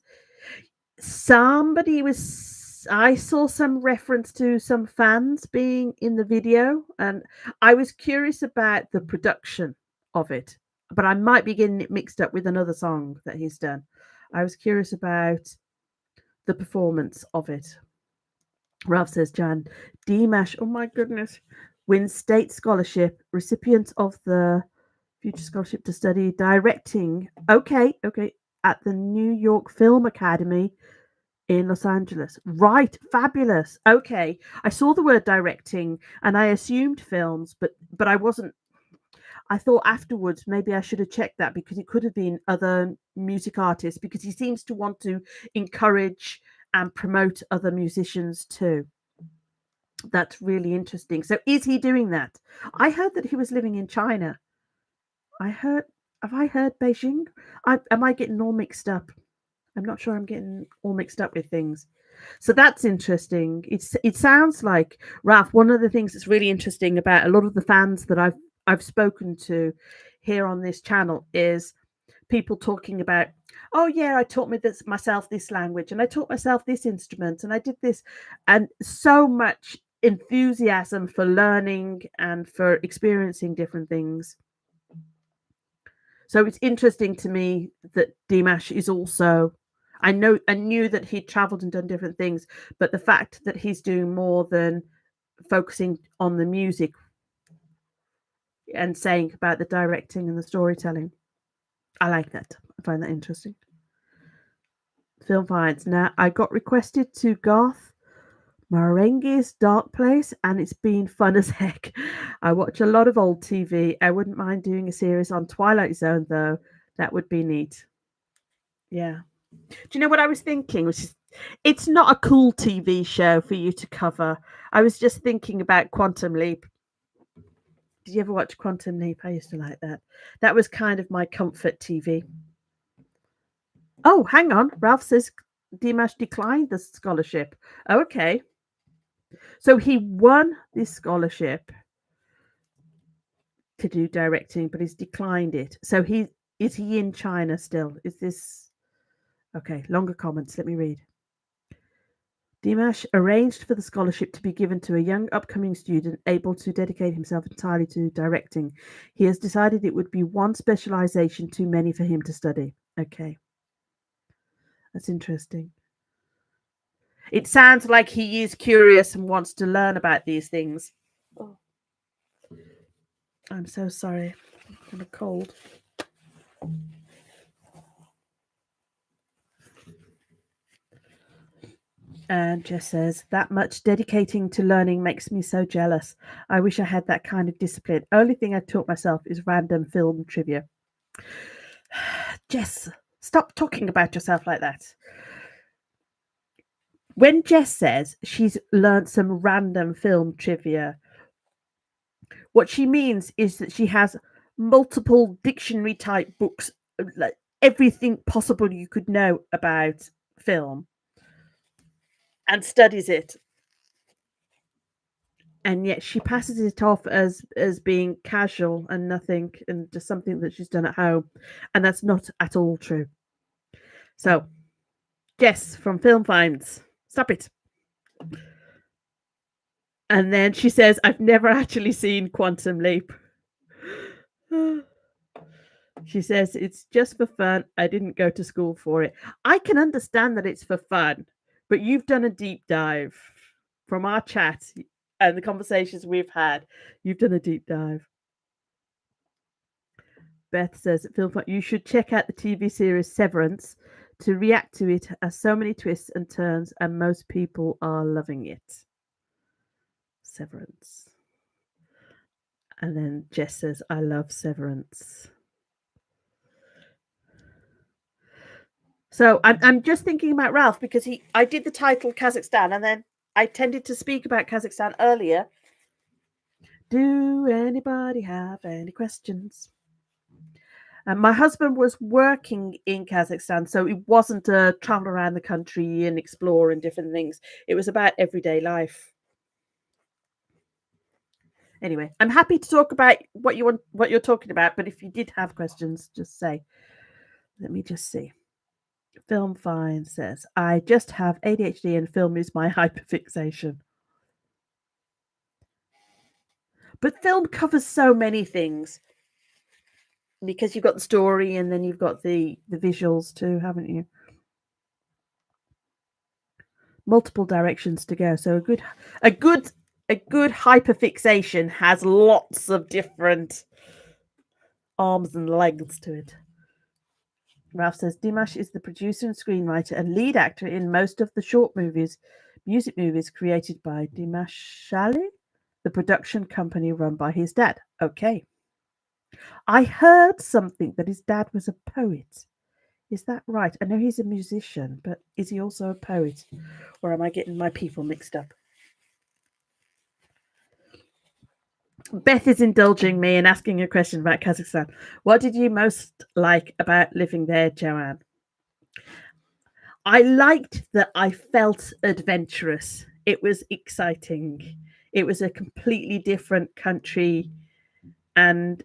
I saw some reference to some fans being in the video, and I was curious about the production of it, but I might be getting it mixed up with another song that he's done. I was curious about the performance of it. Ralph says, Jan, Dimash, oh my goodness, wins state scholarship, recipient of the future scholarship to study directing. Okay, at the New York Film Academy in Los Angeles. Right, fabulous. Okay, I saw the word directing and I assumed films, but I wasn't. I thought afterwards maybe I should have checked that because it could have been other music artists because he seems to want to encourage and promote other musicians too. That's really interesting. So is he doing that? I heard that he was living in China. Have I heard Beijing? Am I getting all mixed up? I'm not sure I'm getting all mixed up with things. So that's interesting. It sounds like, Ralph, one of the things that's really interesting about a lot of the fans that I've spoken to here on this channel is people talking about, oh yeah, I taught myself this language and I taught myself this instrument and I did this, and so much enthusiasm for learning and for experiencing different things. So it's interesting to me that Dimash is also, I knew that he'd traveled and done different things, but the fact that he's doing more than focusing on the music and saying about the directing and the storytelling, I like that. I find that interesting. Film Finds. Now, I got requested to Garth Marengi's dark place, and it's been fun as heck. I watch a lot of old TV. I wouldn't mind doing a series on Twilight Zone, though. That would be neat. Yeah. Do you know what I was thinking? Which is, it's not a cool TV show for you to cover. I was just thinking about Quantum Leap. Did you ever watch Quantum Leap? I used to like that. That was kind of my comfort TV. Oh, hang on. Ralph says Dimash declined the scholarship. Okay. So he won this scholarship to do directing, but he's declined it. So is he in China still? Is this okay? Longer comments. Let me read. Dimash arranged for the scholarship to be given to a young upcoming student able to dedicate himself entirely to directing. He has decided it would be one specialization too many for him to study. Okay. That's interesting. It sounds like he is curious and wants to learn about these things. Oh, I'm so sorry. I'm a cold. And Jess says, that much dedicating to learning makes me so jealous. I wish I had that kind of discipline. Only thing I taught myself is random film trivia. Jess, stop talking about yourself like that. When Jess says she's learned some random film trivia, what she means is that she has multiple dictionary type books, like everything possible you could know about film, and studies it. And yet she passes it off as being casual and nothing and just something that she's done at home. And that's not at all true. So, Jess from Film Finds, stop it. And then she says, I've never actually seen Quantum Leap. She says, it's just for fun. I didn't go to school for it. I can understand that it's for fun, but you've done a deep dive from our chat and the conversations we've had. You've done a deep dive. Beth says, you should check out the TV series Severance to react to it as so many twists and turns, and most people are loving it. Severance. And then Jess says, I love Severance. So I'm just thinking about Ralph because I did the title Kazakhstan and then I tended to speak about Kazakhstan earlier. Do anybody have any questions? My husband was working in Kazakhstan, so it wasn't a travel around the country and explore and different things. It was about everyday life. Anyway, I'm happy to talk about what you're talking about, but if you did have questions, just say. Let me just see. Film Fine says, I just have ADHD and film is my hyperfixation. But film covers so many things because you've got the story and then you've got the visuals too, haven't you? Multiple directions to go. So a good hyperfixation has lots of different arms and legs to it. Ralph says Dimash is the producer and screenwriter and lead actor in most of the short music movies created by Dimash Shali, the production company run by his dad. Okay. I heard something that his dad was a poet. Is that right? I know he's a musician, but is he also a poet? Or am I getting my people mixed up? Beth is indulging me and asking a question about Kazakhstan. What did you most like about living there, Joanne? I liked that I felt adventurous. It was exciting. It was a completely different country, and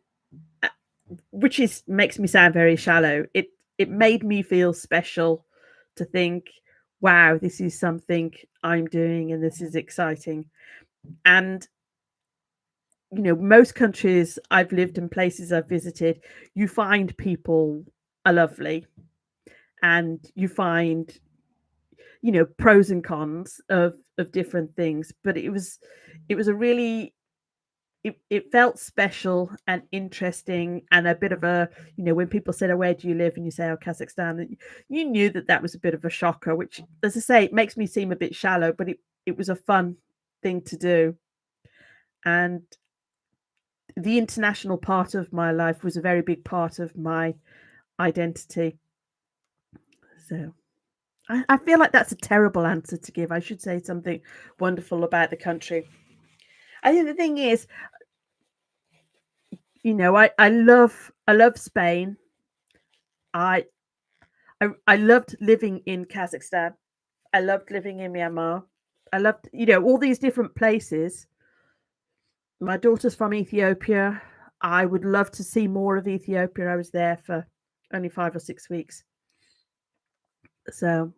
which makes me sound very shallow. It made me feel special to think, wow, this is something I'm doing and this is exciting. And most countries I've lived in, places I've visited, you find people are lovely and you find pros and cons of different things, but it was a really it felt special and interesting and a bit of a when people said, oh, where do you live, and you say, oh, Kazakhstan, you knew that was a bit of a shocker, which, as I say, it makes me seem a bit shallow, but it was a fun thing to do. And the international part of my life was a very big part of my identity. So I feel like that's a terrible answer to give. I should say something wonderful about the country. I think the thing is, I love Spain. I, I loved living in Kazakhstan. I loved living in Myanmar. I loved, all these different places. My daughter's from Ethiopia. I would love to see more of Ethiopia. I was there for only 5 or 6 weeks. So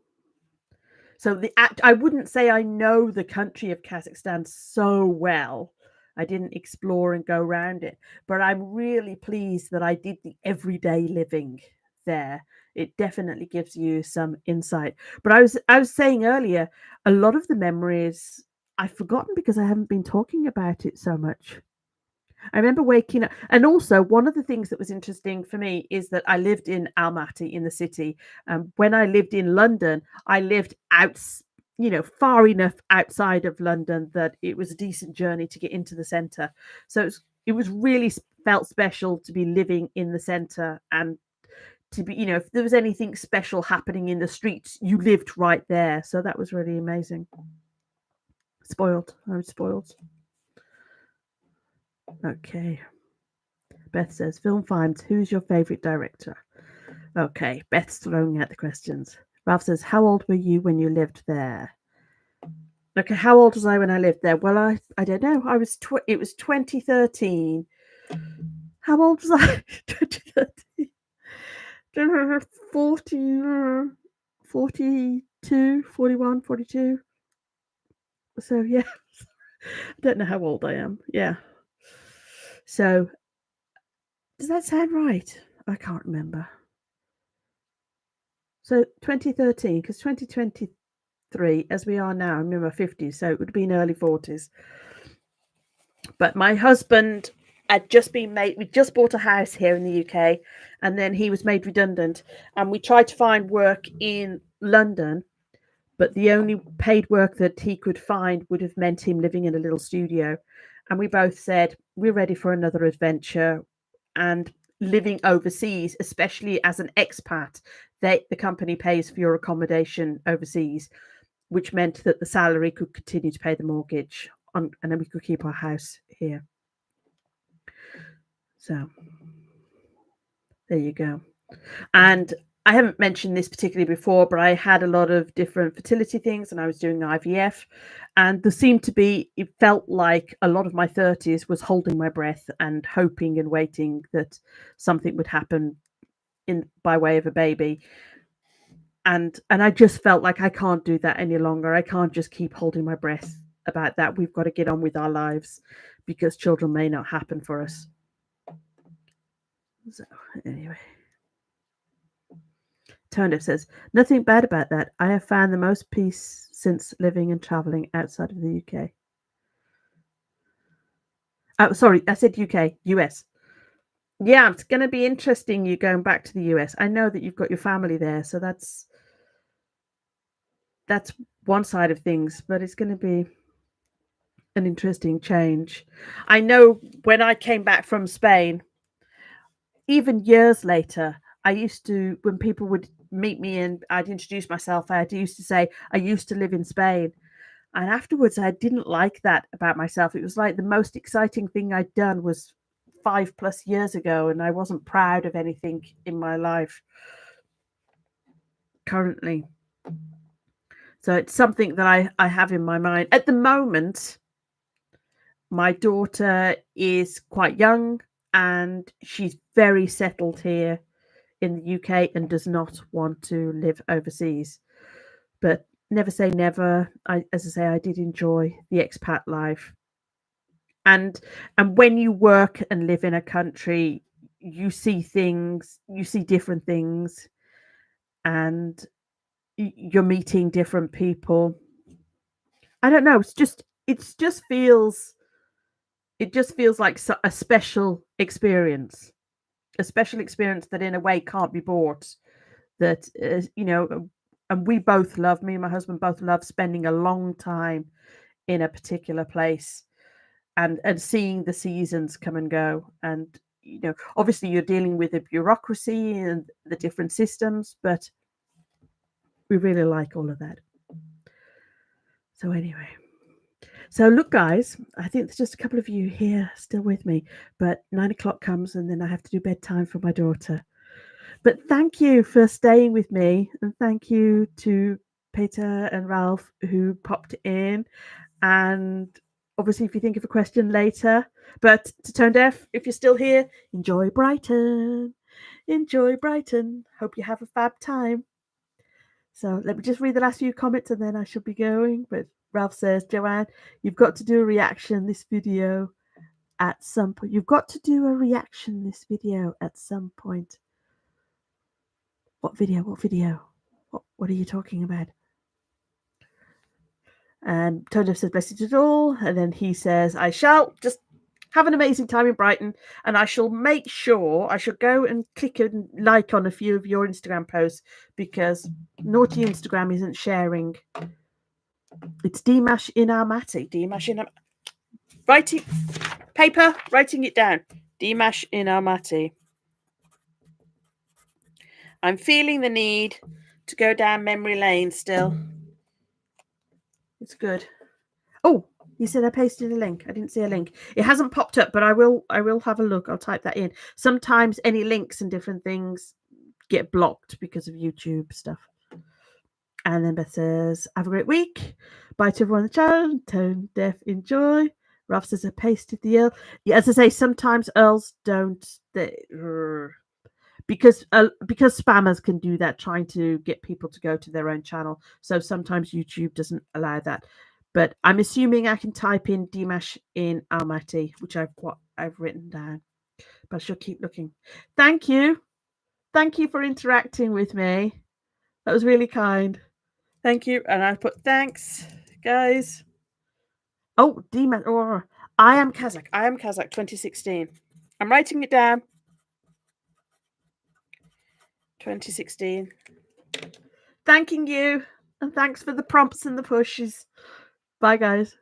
I wouldn't say I know the country of Kazakhstan so well. I didn't explore and go around it, but I'm really pleased that I did the everyday living there. It definitely gives you some insight. But I was saying earlier, a lot of the memories I've forgotten because I haven't been talking about it so much. I remember waking up, and also one of the things that was interesting for me is that I lived in Almaty in the city. When I lived in London, I lived far enough outside of London that it was a decent journey to get into the centre. So it was really felt special to be living in the centre and to be, if there was anything special happening in the streets, you lived right there. So that was really amazing. Spoiled. I was spoiled. Okay. Beth says, Film Finds, who's your favourite director? Okay, Beth's throwing out the questions. Ralph says, how old were you when you lived there? Okay, how old was I when I lived there? Well, I don't know. It was 2013. How old was I? 2013. 40, 42, 41, 42. So, yeah. I don't know how old I am. Yeah. So, does that sound right? I can't remember. So 2013, because 2023, as we are now, I'm in my 50s, so it would have been early 40s. But my husband had just been made, we just bought a house here in the UK, and then he was made redundant. And we tried to find work in London, but the only paid work that he could find would have meant him living in a little studio. And we both said, we're ready for another adventure. And living overseas, especially as an expat, the company pays for your accommodation overseas, which meant that the salary could continue to pay the mortgage and then we could keep our house here. So there you go. And I haven't mentioned this particularly before, but I had a lot of different fertility things and I was doing IVF. And there seemed to be, it felt like a lot of my 30s was holding my breath and hoping and waiting that something would happen by way of a baby. And I just felt like I can't do that any longer. I can't just keep holding my breath about that. We've got to get on with our lives because children may not happen for us. So anyway. Turnip says, nothing bad about that. I have found the most peace since living and travelling outside of the UK. Oh, sorry, I said UK, US. Yeah, it's going to be interesting you going back to the US. I know that you've got your family there, so that's one side of things, but it's going to be an interesting change. I know when I came back from Spain, even years later, I used to, when people would meet me and I'd introduce myself, I used to say, I used to live in Spain. And afterwards, I didn't like that about myself. It was like the most exciting thing I'd done was 5+ years ago, and I wasn't proud of anything in my life currently. So it's something that I have in my mind. At the moment, my daughter is quite young and she's very settled here in the UK and does not want to live overseas. But never say never. As I say, I did enjoy the expat life. And when you work and live in a country, you see things, you see different things, and you're meeting different people. I don't know. It just feels like a special experience, that in a way can't be bought. That and we both love, me and my husband both love spending a long time in a particular place, and seeing the seasons come and go. And obviously you're dealing with the bureaucracy and the different systems, but we really like all of that. So anyway, so look, guys, I think there's just a couple of you here still with me, but 9 o'clock comes and then I have to do bedtime for my daughter. But thank you for staying with me, and thank you to Peter and Ralph who popped in. And obviously, if you think of a question later, but to Tone Deaf, if you're still here, enjoy Brighton. Enjoy Brighton. Hope you have a fab time. So let me just read the last few comments and then I shall be going. But Ralph says, Joanne, you've got to do a reaction this video at some point. You've got to do a reaction this video at some point. What video? What video? What are you talking about? And Tone says, blessed it all. And then he says, I shall just have an amazing time in Brighton, and I shall make sure I shall go and click and like on a few of your Instagram posts, because naughty Instagram isn't sharing. It's Dimash in Almaty. Dimash in writing paper, writing it down. Dimash in Almaty. I'm feeling the need to go down memory lane still. It's good. Oh, you said I pasted a link. I didn't see a link. It hasn't popped up, but I will have a look. I'll type that in. Sometimes any links and different things get blocked because of YouTube stuff. And then Beth says, have a great week. Bye to everyone on the channel. Tone Deaf, enjoy. Ralph says, I pasted the Earl. Yeah, as I say, sometimes Earls don't. Because spammers can do that, trying to get people to go to their own channel. So sometimes YouTube doesn't allow that. But I'm assuming I can type in Dimash in Almaty, which I've written down. But I shall keep looking. Thank you. Thank you for interacting with me. That was really kind. Thank you. And I put thanks, guys. Oh, Dimash. Oh, I am Kazakh. 2016. I'm writing it down. 2016. Thanking you, and thanks for the prompts and the pushes. Bye, guys.